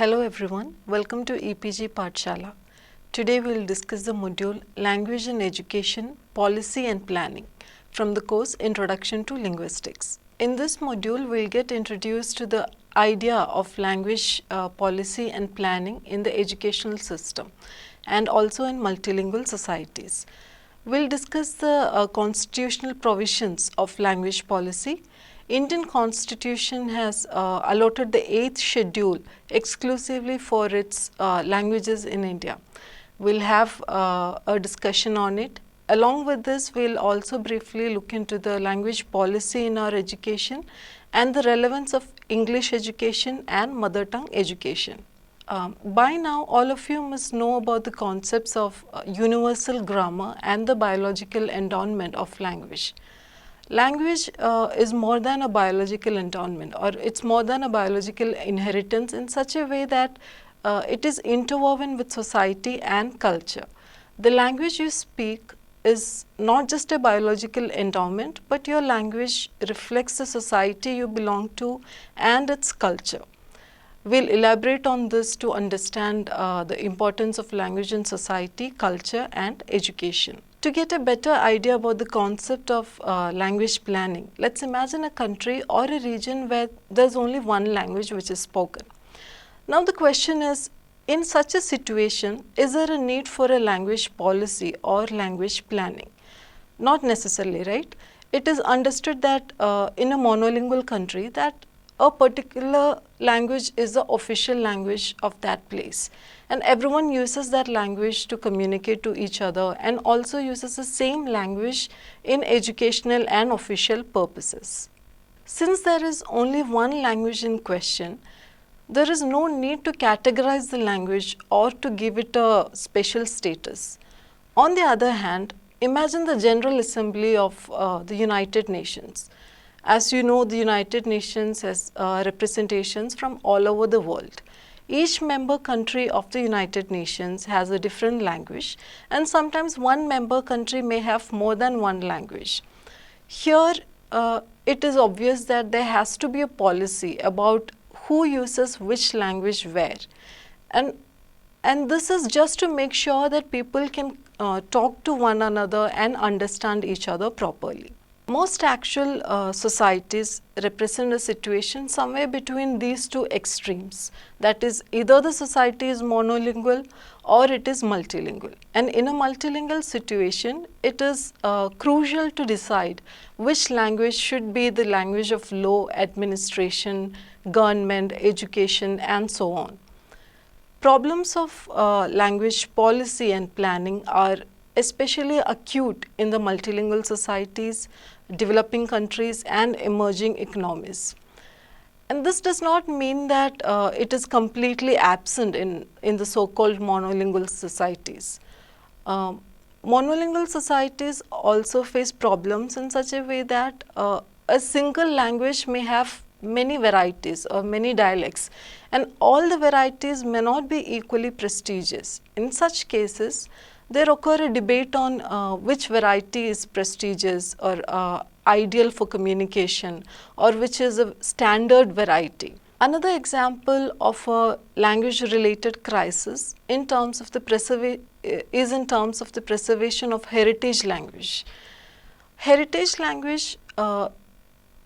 Hello everyone, welcome to EPG Pathshala. Today we will discuss the module Language in Education, Policy and Planning from the course Introduction to Linguistics. In this module, we will get introduced to the idea of language policy and planning in the educational system and also in multilingual societies. We will discuss the constitutional provisions of language policy. Indian Constitution has allotted the 8th schedule exclusively for its languages in India. We will have a discussion on it. Along with this, we will also briefly look into the language policy in our education and the relevance of English education and mother tongue education. By now, all of you must know about the concepts of universal grammar and the biological endowment of language. Language is more than a biological endowment, or it's more than a biological inheritance in such a way that it is interwoven with society and culture. The language you speak is not just a biological endowment, but your language reflects the society you belong to and its culture. We'll elaborate on this to understand the importance of language in society, culture and education. To get a better idea about the concept of language planning, let's imagine a country or a region where there's only one language which is spoken. Now the question is, in such a situation, is there a need for a language policy or language planning? Not necessarily, right? It is understood that in a monolingual country that a particular language is the official language of that place, and everyone uses that language to communicate to each other and also uses the same language in educational and official purposes. Since there is only one language in question, there is no need to categorize the language or to give it a special status. On the other hand, imagine the General Assembly of the United Nations. As you know, the United Nations has representations from all over the world. Each member country of the United Nations has a different language, and sometimes one member country may have more than one language. Here, it is obvious that there has to be a policy about who uses which language where. And this is just to make sure that people can talk to one another and understand each other properly. Most actual societies represent a situation somewhere between these two extremes. That is, either the society is monolingual or it is multilingual. And in a multilingual situation, it is crucial to decide which language should be the language of law, administration, government, education, and so on. Problems of language policy and planning are especially acute in the multilingual societies, developing countries and emerging economies. And this does not mean that it is completely absent in the so-called monolingual societies. Monolingual societies also face problems in such a way that a single language may have many varieties or many dialects, and all the varieties may not be equally prestigious. In such cases, there occur a debate on which variety is prestigious or ideal for communication, or which is a standard variety. Another example of a language related crisis in terms of the preservation of heritage language. Heritage language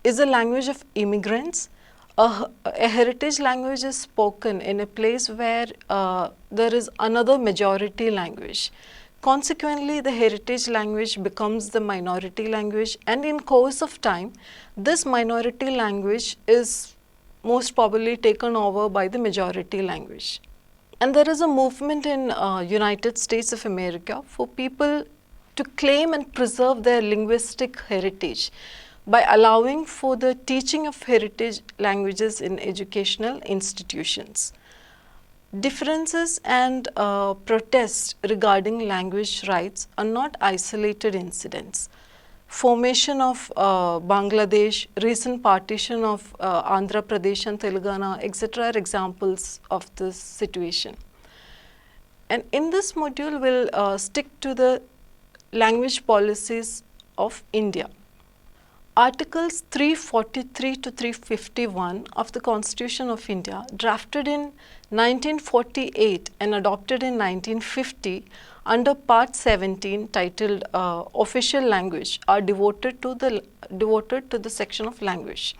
is a language of immigrants. A heritage language is spoken in a place where there is another majority language. Consequently, the heritage language becomes the minority language, and in course of time, this minority language is most probably taken over by the majority language. And there is a movement in United States of America for people to claim and preserve their linguistic heritage by allowing for the teaching of heritage languages in educational institutions. Differences and protests regarding language rights are not isolated incidents. Formation of Bangladesh, recent partition of Andhra Pradesh and Telangana, etc. are examples of this situation. And in this module, we will stick to the language policies of India. Articles 343 to 351 of the Constitution of India, drafted in 1948 and adopted in 1950 under Part 17 titled Official Language, are devoted to the section of language.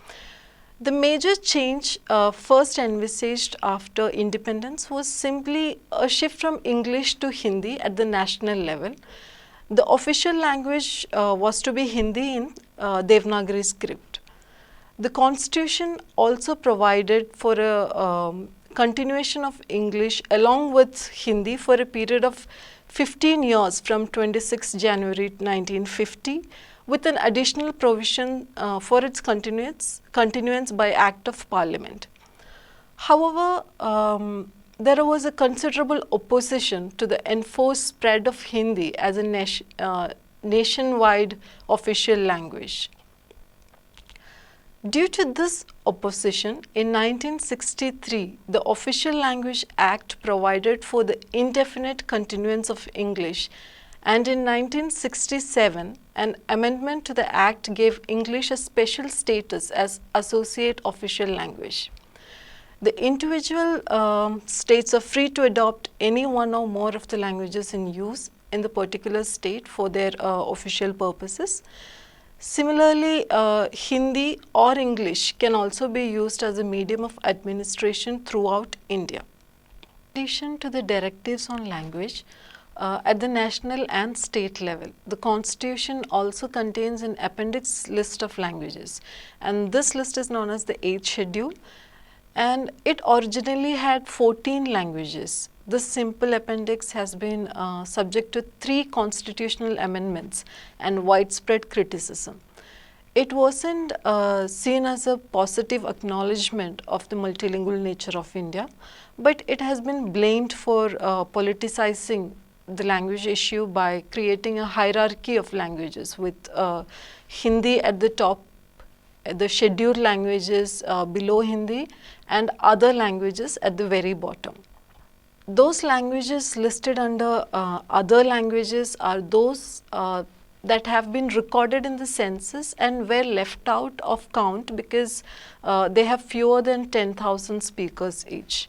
The major change first envisaged after independence was simply a shift from English to Hindi at the national level. The official language was to be Hindi in Devanagari script. The Constitution also provided for a continuation of English along with Hindi for a period of 15 years from 26 January 1950, with an additional provision for its continuance by Act of Parliament. However, there was a considerable opposition to the enforced spread of Hindi as a nationwide official language. Due to this opposition, in 1963, the Official Language Act provided for the indefinite continuance of English, and in 1967, an amendment to the Act gave English a special status as associate official language. The individual states are free to adopt any one or more of the languages in use in the particular state for their official purposes. Similarly, Hindi or English can also be used as a medium of administration throughout India. In addition to the directives on language, at the national and state level, the Constitution also contains an appendix list of languages, and this list is known as the 8th schedule, and it originally had 14 languages. This simple appendix has been subject to 3 constitutional amendments and widespread criticism. It wasn't seen as a positive acknowledgement of the multilingual nature of India, but it has been blamed for politicizing the language issue by creating a hierarchy of languages with Hindi at the top, the scheduled languages below Hindi, and other languages at the very bottom. Those languages listed under other languages are those that have been recorded in the census and were left out of count because they have fewer than 10,000 speakers each.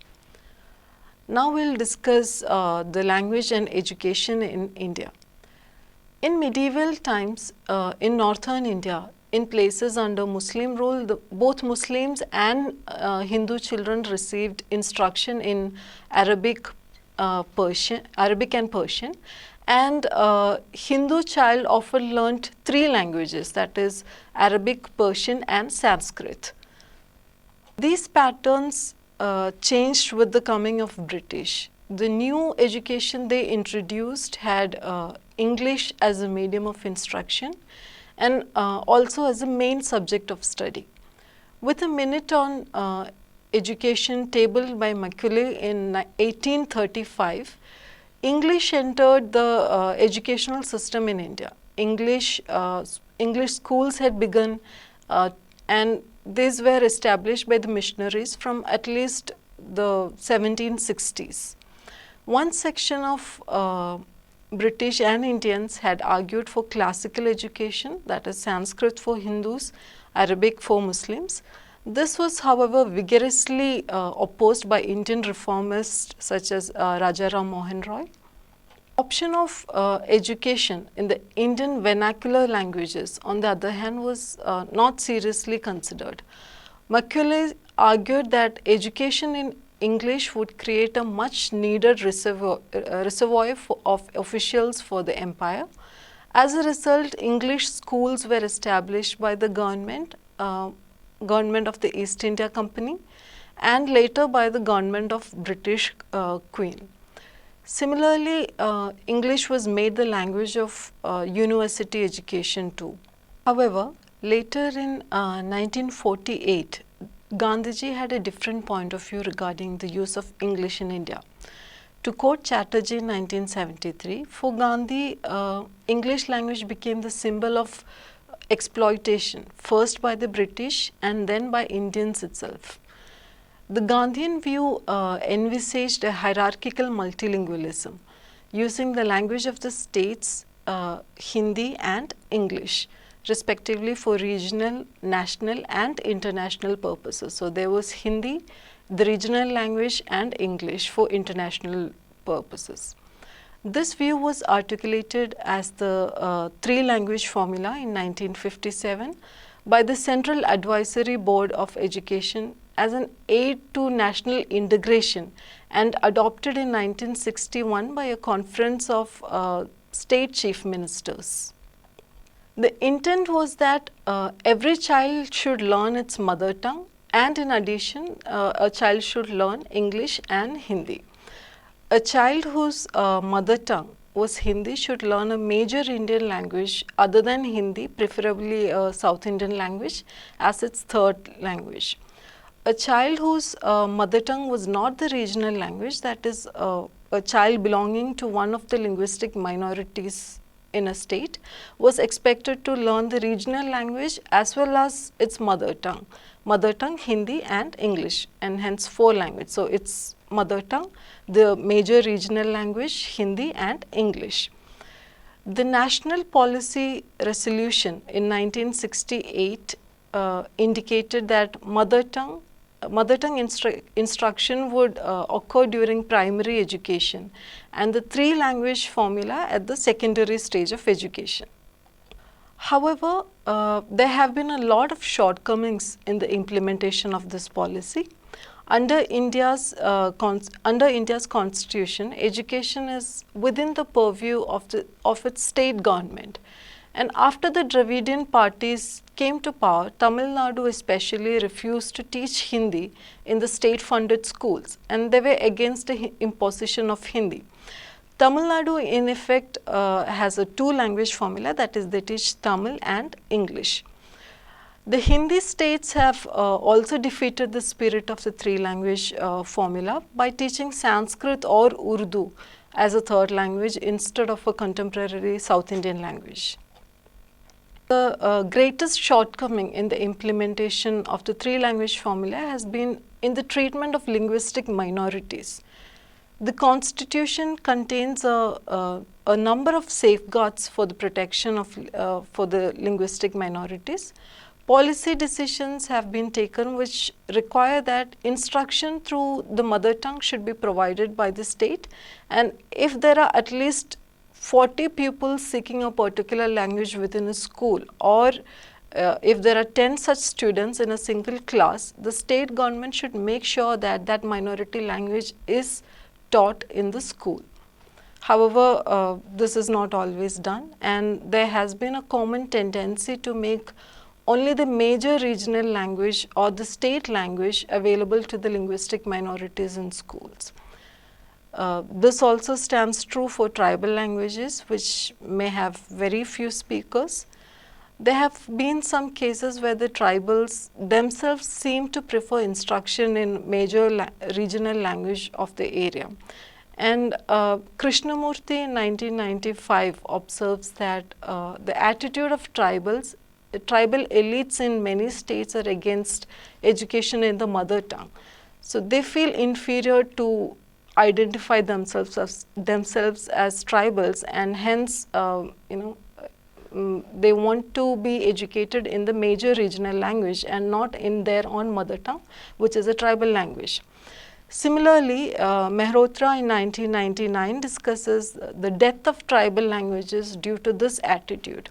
Now we will discuss the language and education in India. In medieval times, in northern India, in places under Muslim rule, both Muslims and Hindu children received instruction in Arabic and Persian, and Hindu child often learnt 3 languages, that is Arabic, Persian and Sanskrit. These patterns changed with the coming of British. The new education they introduced had English as a medium of instruction and also as a main subject of study. With a minute on education tabled by Macaulay in 1835, English entered the educational system in India. English schools had begun and these were established by the missionaries from at least the 1760s. One section of British and Indians had argued for classical education, that is Sanskrit for Hindus, Arabic for Muslims. This was, however, vigorously opposed by Indian reformists such as Raja Ram Mohan Roy. Option of education in the Indian vernacular languages, on the other hand, was not seriously considered. Macaulay argued that education in English would create a much needed reservoir of officials for the empire. As a result, English schools were established by the government of the East India Company and later by the government of British Queen. Similarly, English was made the language of university education too. However, later in 1948, Gandhiji had a different point of view regarding the use of English in India. To quote Chatterjee in 1973, for Gandhi, English language became the symbol of exploitation, first by the British and then by Indians itself. The Gandhian view envisaged a hierarchical multilingualism, using the language of the states, Hindi and English. respectively for regional, national and international purposes. So, there was Hindi, the regional language and English for international purposes. This view was articulated as the three-language formula in 1957 by the Central Advisory Board of Education as an aid to national integration and adopted in 1961 by a conference of state chief ministers. The intent was that every child should learn its mother tongue, and in addition a child should learn English and Hindi. A child whose mother tongue was Hindi should learn a major Indian language other than Hindi, preferably a South Indian language, as its third language. A child whose mother tongue was not the regional language, that is a child belonging to one of the linguistic minorities in a state, was expected to learn the regional language as well as its mother tongue, Hindi and English, and hence four languages. So, its mother tongue, the major regional language Hindi and English. The National Policy Resolution in 1968 indicated that mother tongue instruction would occur during primary education and the three-language formula at the secondary stage of education. However, there have been a lot of shortcomings in the implementation of this policy. Under India's constitution, education is within the purview of its state government. And after the Dravidian parties came to power, Tamil Nadu especially refused to teach Hindi in the state-funded schools, and they were against the imposition of Hindi. Tamil Nadu in effect has a two-language formula, that is, they teach Tamil and English. The Hindi states have also defeated the spirit of the three-language formula by teaching Sanskrit or Urdu as a third language instead of a contemporary South Indian language. The greatest shortcoming in the implementation of the three-language formula has been in the treatment of linguistic minorities. The Constitution contains a number of safeguards for the protection of for the linguistic minorities. Policy decisions have been taken which require that instruction through the mother tongue should be provided by the state, and if there are at least 40 pupils seeking a particular language within a school, or if there are 10 such students in a single class, the state government should make sure that that minority language is taught in the school. However, this is not always done, and there has been a common tendency to make only the major regional language or the state language available to the linguistic minorities in schools. This also stands true for tribal languages, which may have very few speakers. There have been some cases where the tribals themselves seem to prefer instruction in major regional language of the area. And Krishnamurthy in 1995 observes that the attitude of tribal elites in many states are against education in the mother tongue. So, they feel inferior to identify themselves as tribals, and hence they want to be educated in the major regional language and not in their own mother tongue, which is a tribal language. Similarly, Mehrotra in 1999 discusses the death of tribal languages due to this attitude.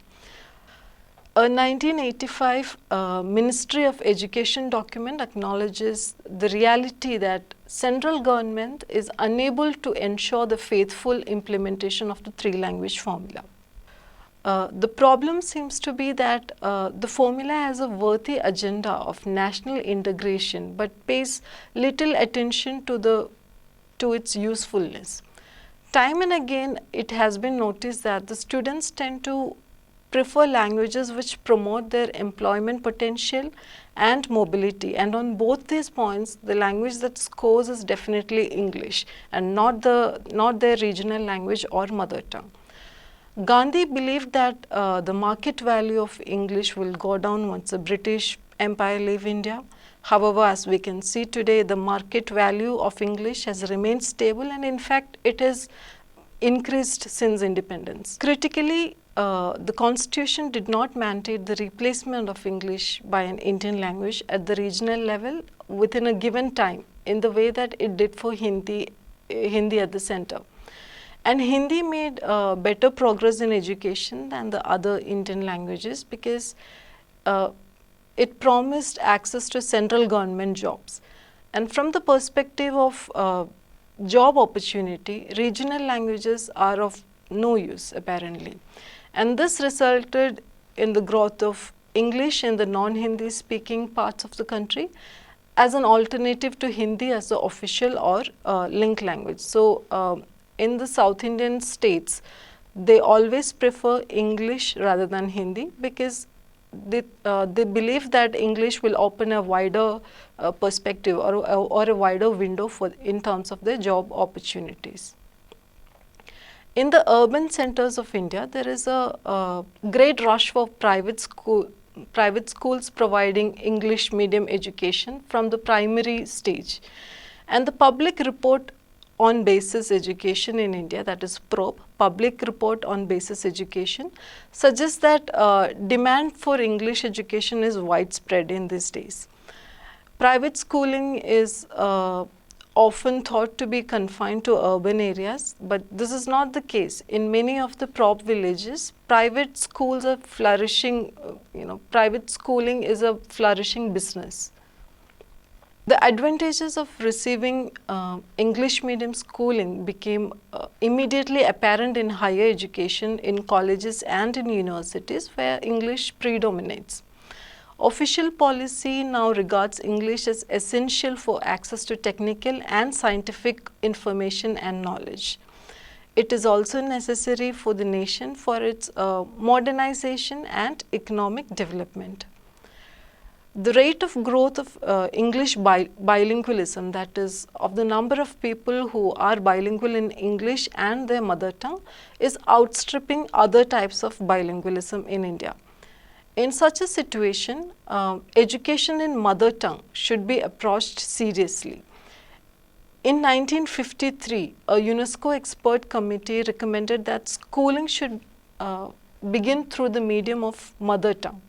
A 1985 Ministry of Education document acknowledges the reality that central government is unable to ensure the faithful implementation of the three-language formula. The problem seems to be that the formula has a worthy agenda of national integration, but pays little attention to its usefulness. Time and again, it has been noticed that the students tend to prefer languages which promote their employment potential and mobility, and on both these points the language that scores is definitely English and not their regional language or mother tongue. Gandhi believed that the market value of English will go down once the British Empire leave India. However, as we can see today, the market value of English has remained stable, and in fact it has increased since independence. Critically, the Constitution did not mandate the replacement of English by an Indian language at the regional level within a given time in the way that it did for Hindi at the center. And Hindi made better progress in education than the other Indian languages because it promised access to central government jobs. And from the perspective of job opportunity, regional languages are of no use apparently. And this resulted in the growth of English in the non-Hindi speaking parts of the country as an alternative to Hindi as the official or link language. So, in the South Indian states, they always prefer English rather than Hindi because they believe that English will open a wider perspective or a wider window for in terms of their job opportunities. In the urban centers of India, there is a great rush for private schools providing English medium education from the primary stage. And the public report on basis education in India, that is PROB, Public Report on Basis Education, suggests that demand for English education is widespread in these days. Private schooling is often thought to be confined to urban areas, but this is not the case. In many of the PROB villages, private schools are flourishing, private schooling is a flourishing business. The advantages of receiving English medium schooling became immediately apparent in higher education in colleges and in universities where English predominates. Official policy now regards English as essential for access to technical and scientific information and knowledge. It is also necessary for the nation for its modernization and economic development. The rate of growth of English bilingualism, that is of the number of people who are bilingual in English and their mother tongue, is outstripping other types of bilingualism in India. In such a situation, education in mother tongue should be approached seriously. In 1953, a UNESCO expert committee recommended that schooling should begin through the medium of mother tongue.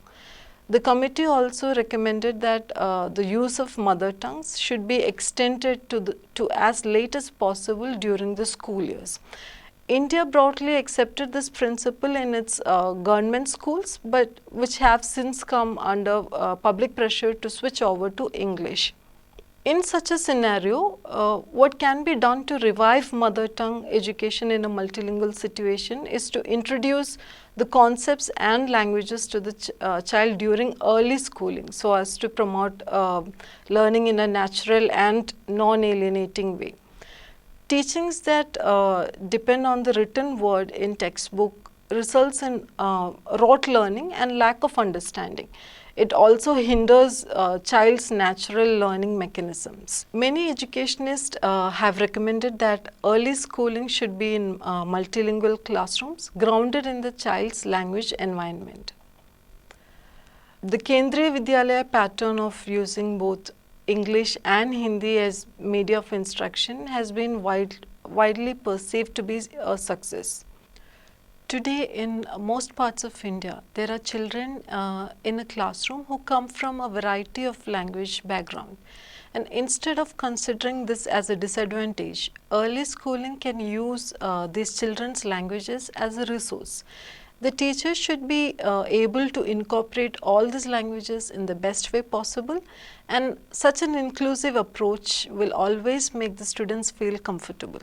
The committee also recommended that the use of mother tongues should be extended to as late as possible during the school years. India broadly accepted this principle in its government schools, but which have since come under public pressure to switch over to English. In such a scenario, what can be done to revive mother tongue education in a multilingual situation is to introduce the concepts and languages to the child during early schooling so as to promote learning in a natural and non-alienating way. Teachings that depend on the written word in textbook results in rote learning and lack of understanding. It also hinders child's natural learning mechanisms. Many educationists have recommended that early schooling should be in multilingual classrooms grounded in the child's language environment. The Kendriya Vidyalaya pattern of using both English and Hindi as media of instruction has been widely perceived to be a success. Today in most parts of India, there are children in a classroom who come from a variety of language background. And instead of considering this as a disadvantage, early schooling can use these children's languages as a resource. The teachers should be able to incorporate all these languages in the best way possible, and such an inclusive approach will always make the students feel comfortable.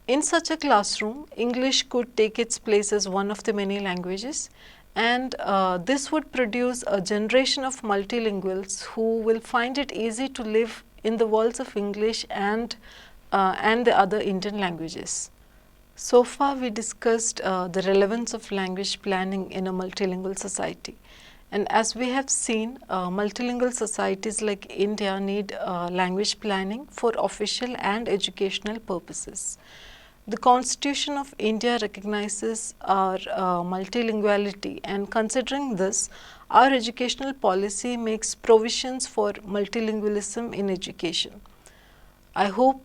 In such a classroom, English could take its place as one of the many languages, and this would produce a generation of multilinguals who will find it easy to live in the worlds of English and the other Indian languages. So far we discussed the relevance of language planning in a multilingual society. And as we have seen, multilingual societies like India need language planning for official and educational purposes. The Constitution of India recognizes our multilinguality, and considering this, our educational policy makes provisions for multilingualism in education. I hope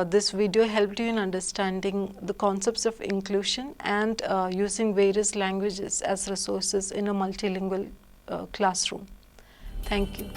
this video helped you in understanding the concepts of inclusion and using various languages as resources in a multilingual classroom. Thank you.